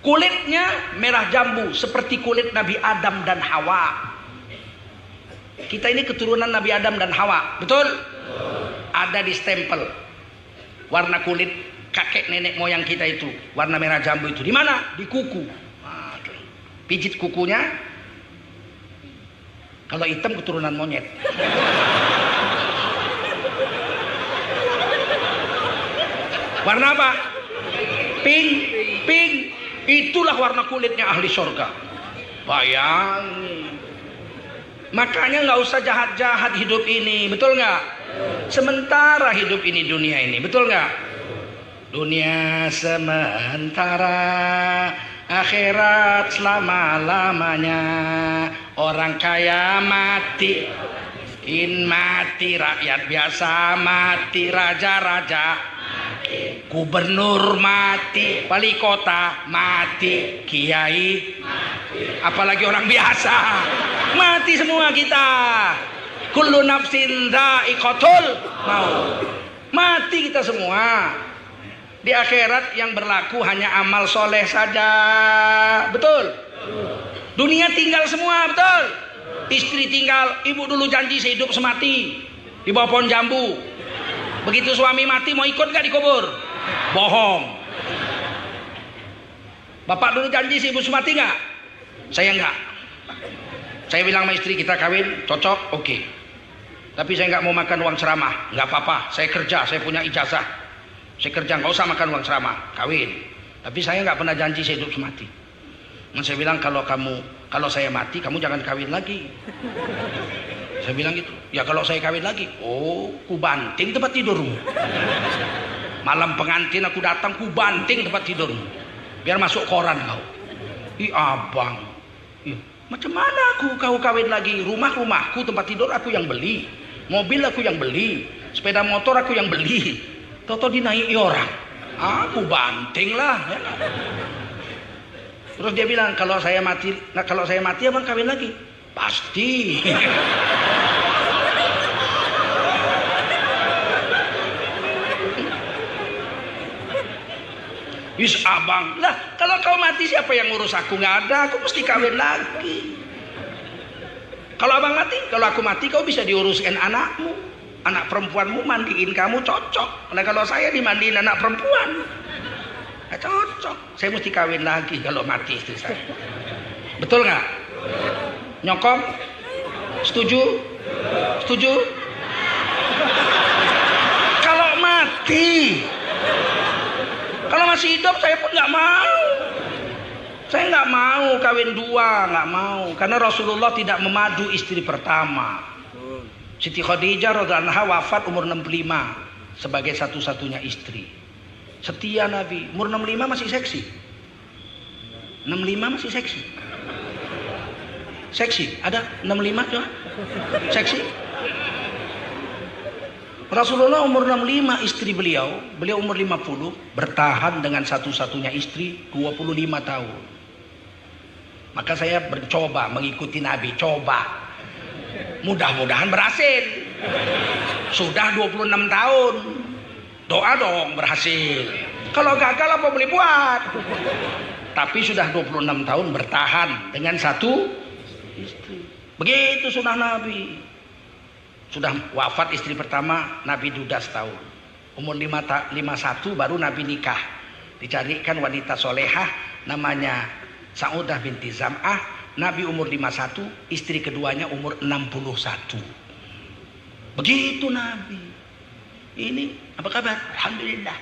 Kulitnya merah jambu seperti kulit Nabi Adam dan Hawa. Kita ini keturunan Nabi Adam dan Hawa, betul? Ada di stempel. Warna kulit kakek nenek moyang kita itu warna merah jambu itu. Di mana? Di kuku. Pijit kukunya. Kalau hitam keturunan monyet. Warna apa? Pink. Pink. Itulah warna kulitnya ahli surga. Bayangin. Makanya nggak usah jahat-jahat hidup ini, betul nggak? Sementara hidup ini dunia ini, betul nggak? Dunia sementara, akhirat selama-lamanya. Orang kaya mati, mati, rakyat biasa mati, raja-raja. Gubernur mati, wali kota mati, kiai mati. Apalagi orang biasa mati semua kita. Kullu nafsin dha'iqatul maut. Mati kita semua. Di akhirat yang berlaku hanya amal soleh saja. Betul? Dunia tinggal semua, betul? Istri tinggal, ibu dulu janji sehidup semati di bawah pohon jambu. Begitu suami mati mau ikut gak dikubur? Bohong. Bapak dulu janji si ibu semati gak? Saya enggak. Saya bilang sama istri kita kawin, cocok, oke. Tapi saya nggak mau makan uang ceramah, nggak apa-apa. Saya kerja, saya punya ijazah. Saya kerja, nggak usah makan uang ceramah, kawin. Tapi saya nggak pernah janji saya hidup semati. Dan saya bilang kalau saya mati, kamu jangan kawin lagi. Saya bilang gitu. Ya kalau saya kawin lagi, ku banting tempat tidurmu. Malam pengantin aku datang, ku banting tempat tidurmu. Biar masuk koran kau. Ih abang, macam mana kau kawin lagi? Rumahku, tempat tidur aku yang beli, mobil aku yang beli, sepeda motor aku yang beli. Toto dinaiki orang, aku banting lah. Ya. Terus dia bilang kalau saya mati abang kawin lagi? Pasti. Wis abang lah, kalau kau mati siapa yang ngurus aku? Nggak ada, aku mesti kawin lagi. Kalau abang mati, kalau aku mati kau bisa diuruskan anakmu, anak perempuanmu mandiin kamu cocok. Nah, kalau saya dimandiin anak perempuan, nggak cocok. Saya mesti kawin lagi kalau mati istri saya. Betul nggak? Nyokong? Setuju? Setuju? Kalau mati. Kalau masih hidup saya pun nggak mau. Saya nggak mau kawin dua, nggak mau. Karena Rasulullah tidak memadu istri pertama. Siti Khadijah radhiyallahu anha wafat umur 65 sebagai satu-satunya istri. Setia Nabi. Umur 65 masih seksi. 65 masih seksi. Seksi? Ada 65 coba? Seksi? Rasulullah umur 65, istri beliau umur 50, bertahan dengan satu-satunya istri 25 tahun. Maka saya mencoba mengikuti Nabi, coba. Mudah-mudahan berhasil. Sudah 26 tahun. Doa dong berhasil. Kalau gagal apa boleh buat? Tapi sudah 26 tahun bertahan dengan satu istri. Begitu sunnah Nabi. Sudah wafat istri pertama, Nabi duda setahun. Umur 51 baru Nabi nikah. Dicarikan wanita solehah namanya Saudah binti Zam'ah. Nabi umur 51, istri keduanya umur 61. Begitu Nabi. Ini apa kabar? Alhamdulillah.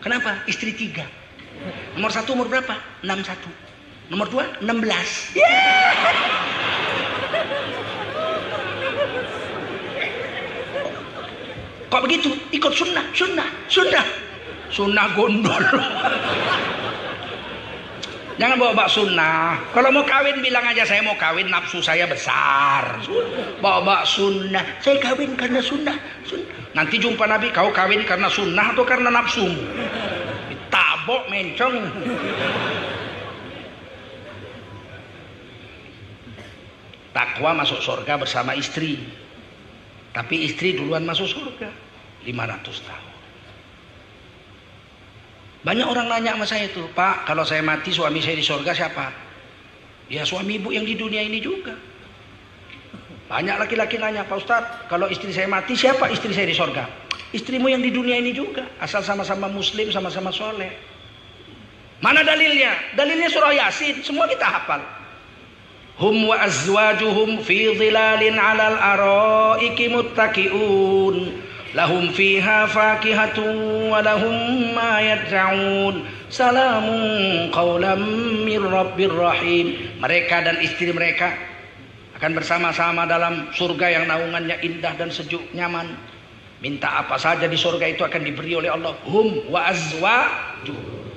Kenapa? Istri 3. Nomor 1 umur berapa? 61. Nomor 2 16. Kok begitu? Ikut sunnah gondol. Jangan bawa sunnah. Kalau mau kawin bilang aja saya mau kawin, nafsu saya besar. Bawa sunnah. Saya kawin karena sunnah. Nanti jumpa Nabi, kau kawin karena sunnah atau karena nafsumu? Ditabok mencong. Takwa masuk surga bersama istri. Tapi istri duluan masuk surga 500 tahun. Banyak orang nanya sama saya tuh, Pak, kalau saya mati suami saya di surga siapa? Ya suami ibu yang di dunia ini juga. Banyak laki-laki nanya, Pak Ustadz, kalau istri saya mati siapa istri saya di surga? Istrimu yang di dunia ini juga, asal sama-sama muslim, sama-sama soleh. Mana dalilnya? Dalilnya surah Yasin, semua kita hafal. Hum wa azwajuhum fi dhilalin 'alal araiki muttaqiun lahum fiha fakihatun wa lahum ma yad'un salamun qaulam mir rabbir rahim. Mereka dan istri mereka akan bersama-sama dalam surga yang naungannya indah dan sejuk nyaman. Minta apa saja di surga itu akan diberi oleh Allah. Hum wa azwajuhum.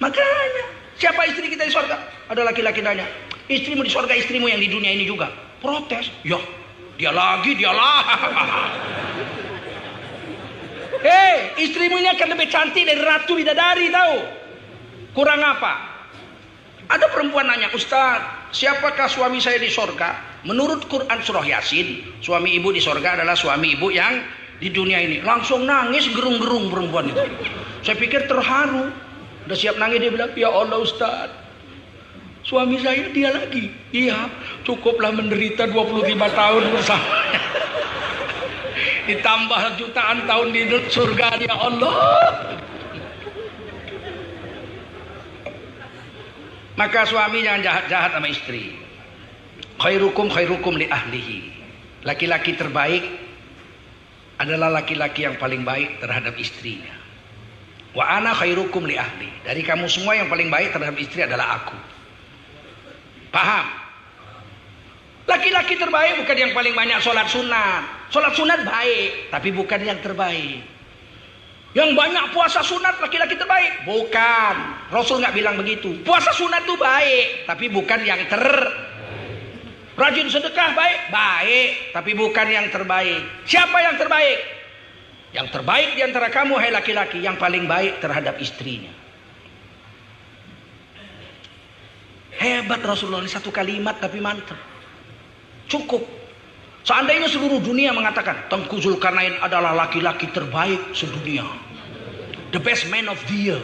Makanya siapa istri kita di surga? Ada laki-laki nanya, istrimu di surga, istrimu yang di dunia ini juga. Protes, ya dia lagi, dialah. Hei, istrimu ini akan lebih cantik dari ratu bidadari, tahu? Kurang apa? Ada perempuan nanya, Ustaz, siapakah suami saya di surga? Menurut Quran surah Yasin, suami ibu di surga adalah suami ibu yang di dunia ini. Langsung nangis gerung-gerung perempuan itu. Saya pikir terharu. Udah siap nangis, dia bilang, ya Allah Ustaz, suami saya dia lagi. Iya, cukuplah menderita 25 tahun bersama. Ditambah jutaan tahun di surga, ya Allah. Maka suami jangan jahat-jahat sama istri. Khairukum li ahlihi. Laki-laki terbaik adalah laki-laki yang paling baik terhadap istrinya. Wa ana khairukum li ahli. Dari kamu semua yang paling baik terhadap istri adalah aku. Paham? Laki-laki terbaik bukan yang paling banyak sholat sunat. Sholat sunat baik, tapi bukan yang terbaik. Yang banyak puasa sunat laki-laki terbaik? Bukan. Rasul nggak bilang begitu. Puasa sunat itu baik, tapi bukan yang Rajin sedekah baik, tapi bukan yang terbaik. Siapa yang terbaik? Yang terbaik di antara kamu, hai laki-laki, yang paling baik terhadap istrinya. Hebat Rasulullah, ini satu kalimat tapi mantap. Cukup. Seandainya seluruh dunia mengatakan Tengku Zulkarnain adalah laki-laki terbaik sedunia, the best man of the year,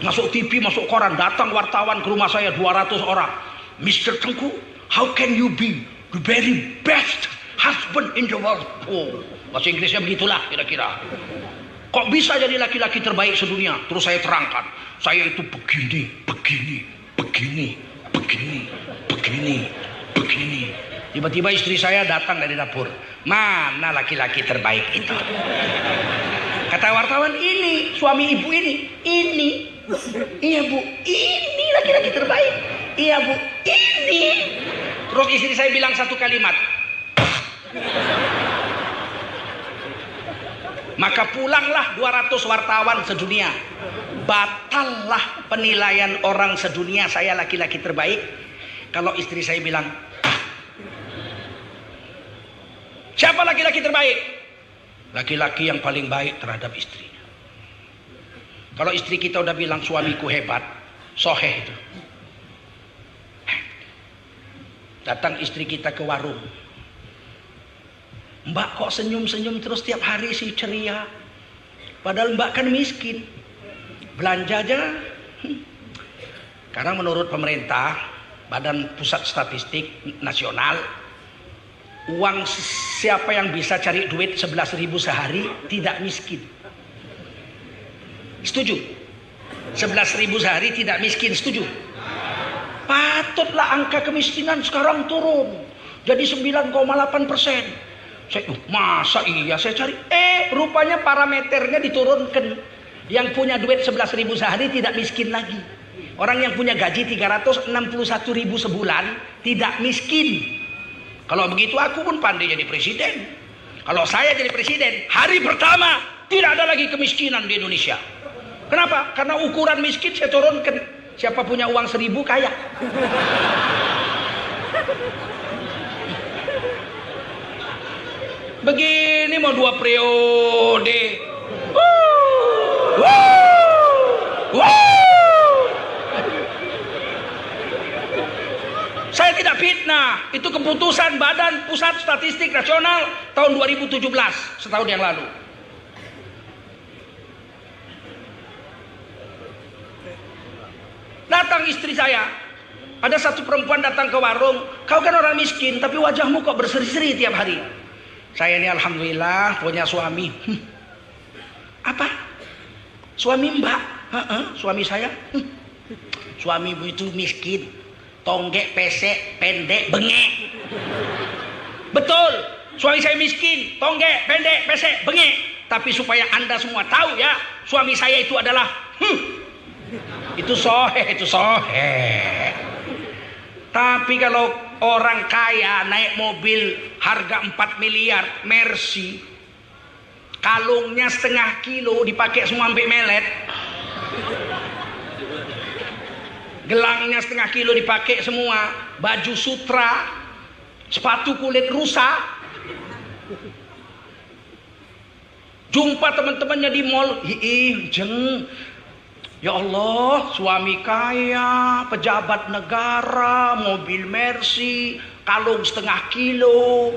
masuk TV, masuk koran, datang wartawan ke rumah saya 200 orang. Mr. Tengku, how can you be the very best husband in the world? Oh, bahasa Inggrisnya begitulah kira-kira. Kok bisa jadi laki-laki terbaik sedunia? Terus saya terangkan, saya itu begini. Tiba-tiba istri saya datang dari dapur. Mana laki-laki terbaik itu? Kata wartawan, ini suami ibu ini. Iya bu, ini laki-laki terbaik. Iya bu, ini. Terus istri saya bilang satu kalimat. Maka pulanglah 200 wartawan sedunia. Batallah penilaian orang sedunia saya laki-laki terbaik kalau istri saya bilang, siapa laki-laki terbaik? Laki-laki yang paling baik terhadap istrinya. Kalau istri kita udah bilang suamiku hebat, soheh itu. Datang istri kita ke warung. Mbak kok senyum-senyum terus tiap hari sih, ceria. Padahal mbak kan miskin. Belanja aja. Karena menurut pemerintah, Badan Pusat Statistik Nasional, uang siapa yang bisa cari duit 11.000 sehari tidak miskin. Setuju? 11.000 sehari tidak miskin, setuju? Patutlah angka kemiskinan sekarang turun jadi 9,8%. Masa iya saya cari? Rupanya parameternya diturunkan. Yang punya duit 11.000 sehari tidak miskin lagi. Orang yang punya gaji 361.000 sebulan tidak miskin. Kalau begitu aku pun pandai jadi presiden. Kalau saya jadi presiden, hari pertama tidak ada lagi kemiskinan di Indonesia. Kenapa? Karena ukuran miskin saya turunkan. Siapa punya uang 1.000 kaya. Begini mau 2 periode. Saya tidak fitnah. Itu keputusan Badan Pusat Statistik Nasional tahun 2017, setahun yang lalu. Datang istri saya, ada satu perempuan datang ke warung. Kau kan orang miskin, tapi wajahmu kok berseri-seri tiap hari. Saya ini alhamdulillah punya suami. Apa? Suami mbak? Suami saya? Suamimu itu miskin, tonggek, pesek, pendek, bengek. Betul, suami saya miskin, tonggek, pendek, pesek, bengek. Tapi supaya anda semua tahu ya, suami saya itu adalah itu soheh. Tapi kalau orang kaya naik mobil harga 4 miliar Mercy, kalungnya 0,5 kilo dipakai semua sampai melet, gelangnya 0,5 kilo dipakai semua, baju sutra, sepatu kulit rusa. Jumpa teman-temannya di mall, jeng, ya Allah, suami kaya, pejabat negara, mobil Mercy, kalung 0,5 kilo.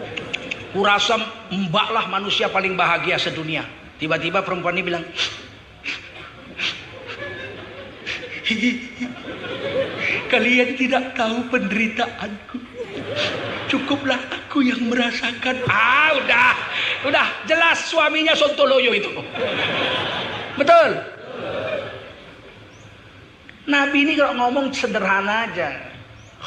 Kurasa mbak lah manusia paling bahagia sedunia. Tiba-tiba perempuan ini bilang, kalian tidak tahu penderitaanku. Cukuplah aku yang merasakan. Udah jelas suaminya sontoloyo itu. Betul. Nabi ini kalau ngomong sederhana aja.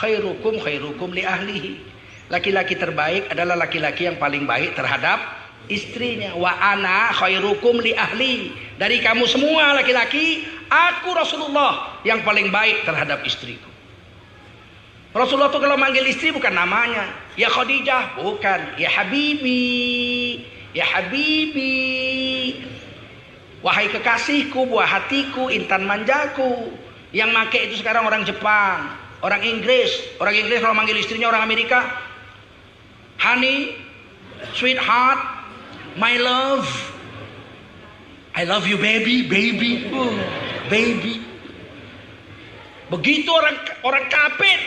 Khairukum li ahlihi. Laki-laki terbaik adalah laki-laki yang paling baik terhadap istrinya. Wa ana khairukum li ahli. Dari kamu semua laki-laki, aku Rasulullah yang paling baik terhadap istriku. Rasulullah itu kalau manggil istri bukan namanya. Ya Khadijah, bukan. Ya Habibi. Ya Habibi. Wahai kekasihku, buah hatiku, intan manjaku. Yang make itu sekarang orang Jepang, orang Inggris. Orang Inggris kalau manggil istrinya orang Amerika, honey, sweetheart, my love, I love you baby, baby. Begitu orang kafir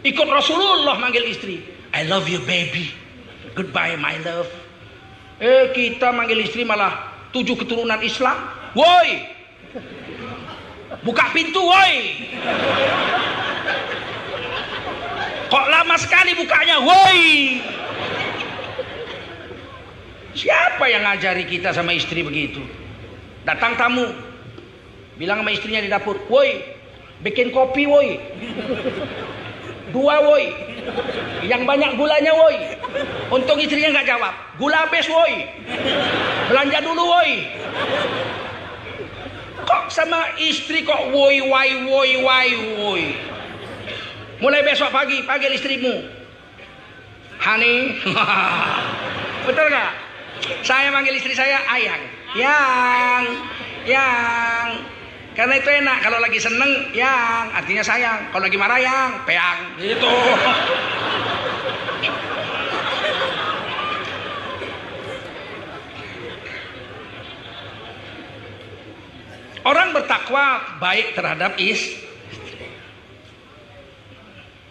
ikut Rasulullah manggil istri, I love you baby, goodbye my love. Kita manggil istri malah 7 keturunan Islam. Woi, buka pintu woi. Kok lama sekali bukanya woi. Siapa yang ngajari kita sama istri begitu? Datang tamu, bilang sama istrinya di dapur, woi, bikin kopi woi, 2 woi, yang banyak gulanya woi. Untung istrinya nggak jawab, gula habis woi, belanja dulu woi. Kok sama istri kok woi. Mulai besok pagi panggil istrimu, honey. Betul nggak? Saya manggil istri saya ayang, yang. Karena itu enak. Kalau lagi seneng, yang artinya sayang. Kalau lagi marah, yang peang. Gitu. Orang bertakwa baik terhadap istri.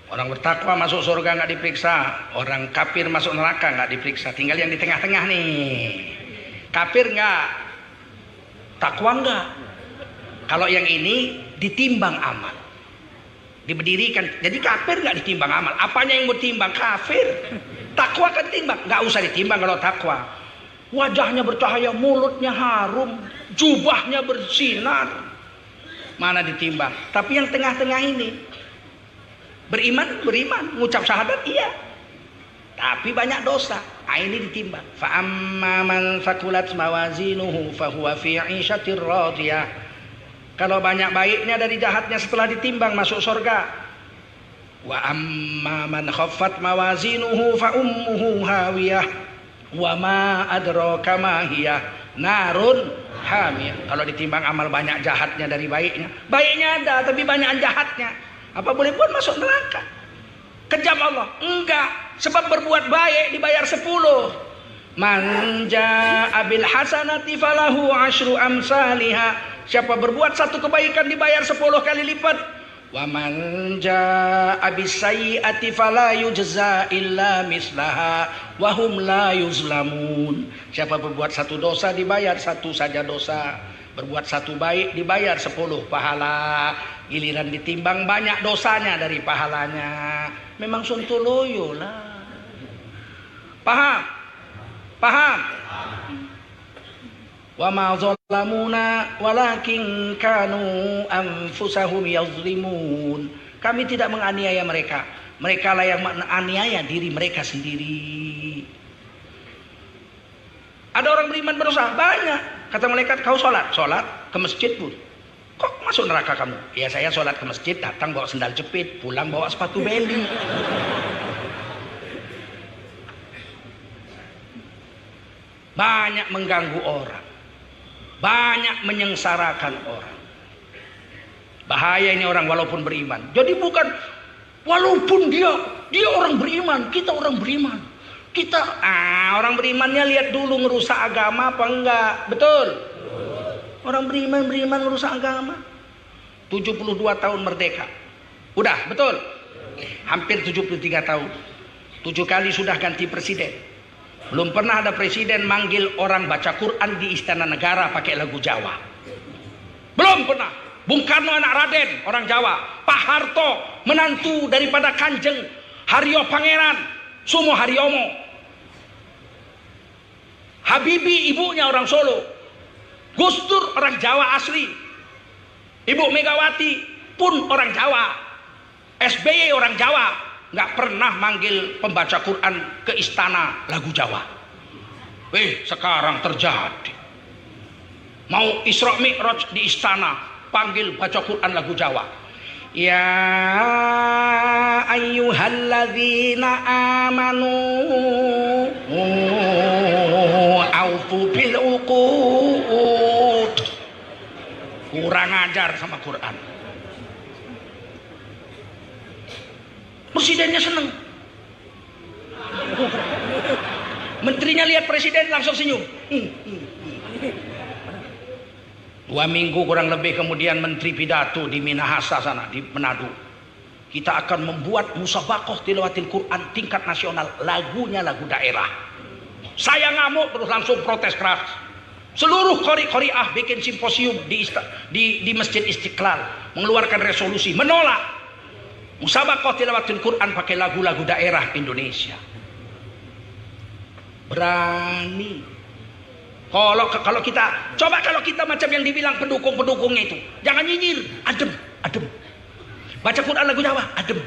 Orang bertakwa masuk surga nggak diperiksa, orang kafir masuk neraka nggak diperiksa. Tinggal yang di tengah-tengah nih. Kafir nggak, takwa nggak. Kalau yang ini ditimbang amal, diberdirikan. Jadi kafir nggak ditimbang amal. Apanya yang mau timbang? Kafir. Takwa kan timbang, nggak usah ditimbang kalau takwa. Wajahnya bercahaya, mulutnya harum, jubahnya bersinar. Mana ditimbang? Tapi yang tengah-tengah ini. Beriman, mengucap syahadat iya. Tapi banyak dosa. Nah, ini ditimbang. Fa amma man thaqulat mawazinuhu fa huwa fi 'ishatir radiyah. Kalau banyak baiknya dari jahatnya setelah ditimbang masuk surga. Wa amma man khaffat mawazinuhu fa ummuhu hawiyah. Wa ma adraka ma hiya narun hamiyah. Kalau ditimbang amal banyak jahatnya dari baiknya. Baiknya ada tapi banyak jahatnya. Apa boleh buat masuk neraka? Kejam Allah? Enggak. Sebab berbuat baik dibayar 10. Man jaa bil hasanati falahu asyru amsalihha. Siapa berbuat satu kebaikan dibayar 10 kali lipat. Wa man jaa bis sayyiati fala yujza illa mislaha wa hum la yuzlamun. Siapa berbuat satu dosa dibayar satu saja dosa. Berbuat satu baik dibayar 10 pahala. Giliran ditimbang banyak dosanya dari pahalanya. Memang sontoloyo lah. Paham? Paham? Wa ma zalamuna walakin kanu anfusahum yazlimun. Kami tidak menganiaya mereka. Mereka lah yang menganiaya diri mereka sendiri. Ada orang beriman berusaha banyak. Kata malaikat, kau sholat ke masjid pun. Kok masuk neraka kamu? Ya saya sholat ke masjid, datang bawa sendal jepit, pulang bawa sepatu beli. Banyak mengganggu orang, banyak menyengsarakan orang. Bahaya ini orang walaupun beriman. Jadi bukan walaupun dia orang beriman, kita orang beriman. Kita orang berimannya lihat dulu ngerusak agama apa enggak. Betul? Orang beriman ngerusak agama. 72 tahun merdeka. Udah, betul? Hampir 73 tahun. 7 kali sudah ganti presiden. Belum pernah ada presiden manggil orang baca Quran di Istana Negara pakai lagu Jawa. Belum pernah. Bung Karno anak Raden, orang Jawa. Pak Harto, menantu daripada Kanjeng Haryo Pangeran Sumo Haryomo. Habibie ibunya orang Solo. Gus Dur orang Jawa asli. Ibu Megawati pun orang Jawa. SBY orang Jawa. Nggak pernah manggil pembaca Quran ke istana lagu Jawa. Sekarang terjadi. Mau Isra Mi'raj di istana, panggil baca Quran lagu Jawa. Ya ayyuhalladzina amanu aufu bil uqud. Kurang ajar sama Quran. Presidennya seneng. Menterinya lihat presiden langsung senyum. 2 minggu kurang lebih kemudian menteri pidato di Minahasa sana di Manado. Kita akan membuat musabaqah tilawatil Quran tingkat nasional, lagunya lagu daerah. Saya ngamuk terus langsung protes keras. Seluruh qori-qoriah bikin simposium di Masjid Istiqlal, mengeluarkan resolusi menolak musabaqah tilawatil Quran pakai lagu-lagu daerah Indonesia. Berani. Kalau kita macam yang dibilang pendukungnya itu, jangan nyinyir, adem. Baca Quran lagu Jawa, adem.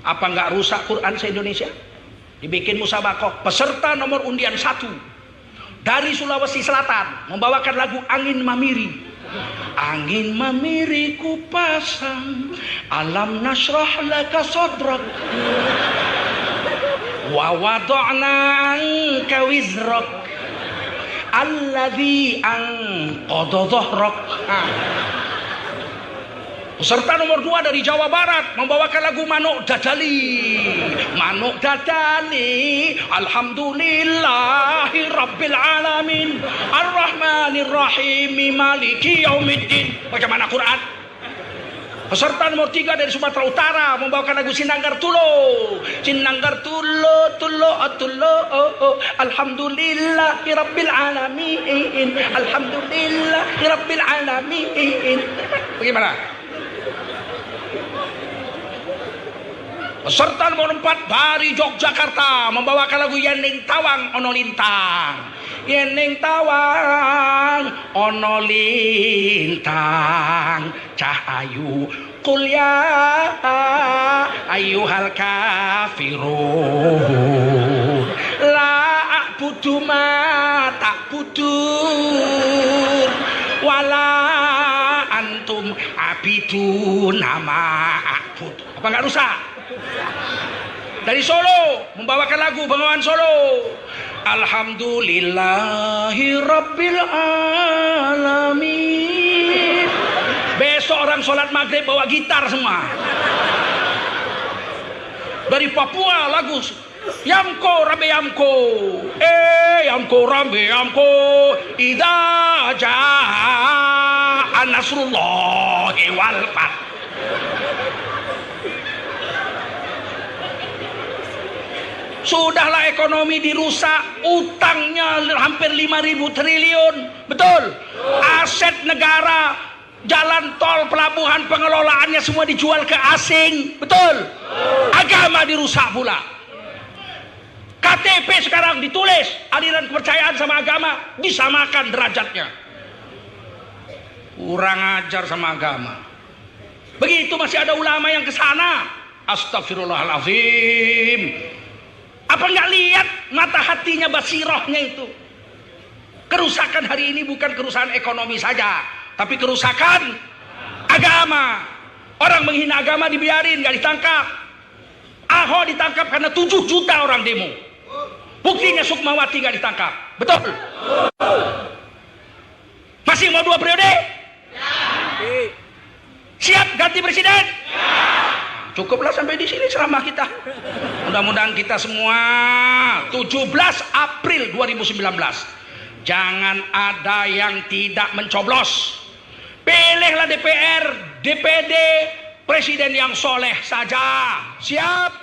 Apa nggak rusak Quran se-Indonesia? Dibikin musabaqah, peserta nomor undian 1 dari Sulawesi Selatan membawakan lagu Angin Mamiri. Angin mamiri ku pasang, alam nasrah laka sadrak. Wa wada'na anka wizrak alladhi anqadha dhahrak. Peserta nomor 2 dari Jawa Barat membawakan lagu Manuk Dadali. Manuk Dadali, alhamdulillahi rabbil alamin, arrahmanir rahim, maliki yaumiddin. Bagaimana Quran? Peserta nomor 3 dari Sumatera Utara membawakan lagu Sinanggar Tulo. Sinanggar Tulo, Tulo, Tulo, alhamdulillahi rabbil alamin, alhamdulillahi rabbil alamin. Bagaimana? Peserta nomor 4 dari Yogyakarta membawakan lagu Yeneng Tawang Ono Lintang. Yeneng Tawang Ono Lintang, cahayu kulia ayyuhal kafirun, la a'budu ma ta'budun wala antum abidun nama a'bud. Apa enggak rusak? Dari Solo membawakan lagu Bengawan Solo. Alhamdulillahi rabbil alamin. Besok orang sholat maghrib bawa gitar semua. Dari Papua lagu Yamko Rambe Yamko, Yamko Rambe Yamko, idza jaa nasrullahi wal fath. Sudahlah ekonomi dirusak, utangnya hampir 5.000 triliun, betul? Aset negara, jalan tol, pelabuhan, pengelolaannya semua dijual ke asing, betul? Agama dirusak pula. KTP sekarang ditulis aliran kepercayaan sama agama disamakan derajatnya. Kurang ajar sama agama. Begitu masih ada ulama yang kesana. Astagfirullahaladzim. Apa nggak lihat mata hatinya, basirohnya itu? Kerusakan hari ini bukan kerusakan ekonomi saja, tapi kerusakan agama. Orang menghina agama dibiarin, nggak ditangkap. Ahok ditangkap karena 7 juta orang demo. Buktinya Sukmawati nggak ditangkap, betul? Masih mau 2 periode? Siap ganti presiden? Cukuplah sampai di sini ceramah kita. Mudah-mudahan kita semua 17 April 2019 jangan ada yang tidak mencoblos. Pilihlah DPR, DPD, presiden yang soleh saja. Siap?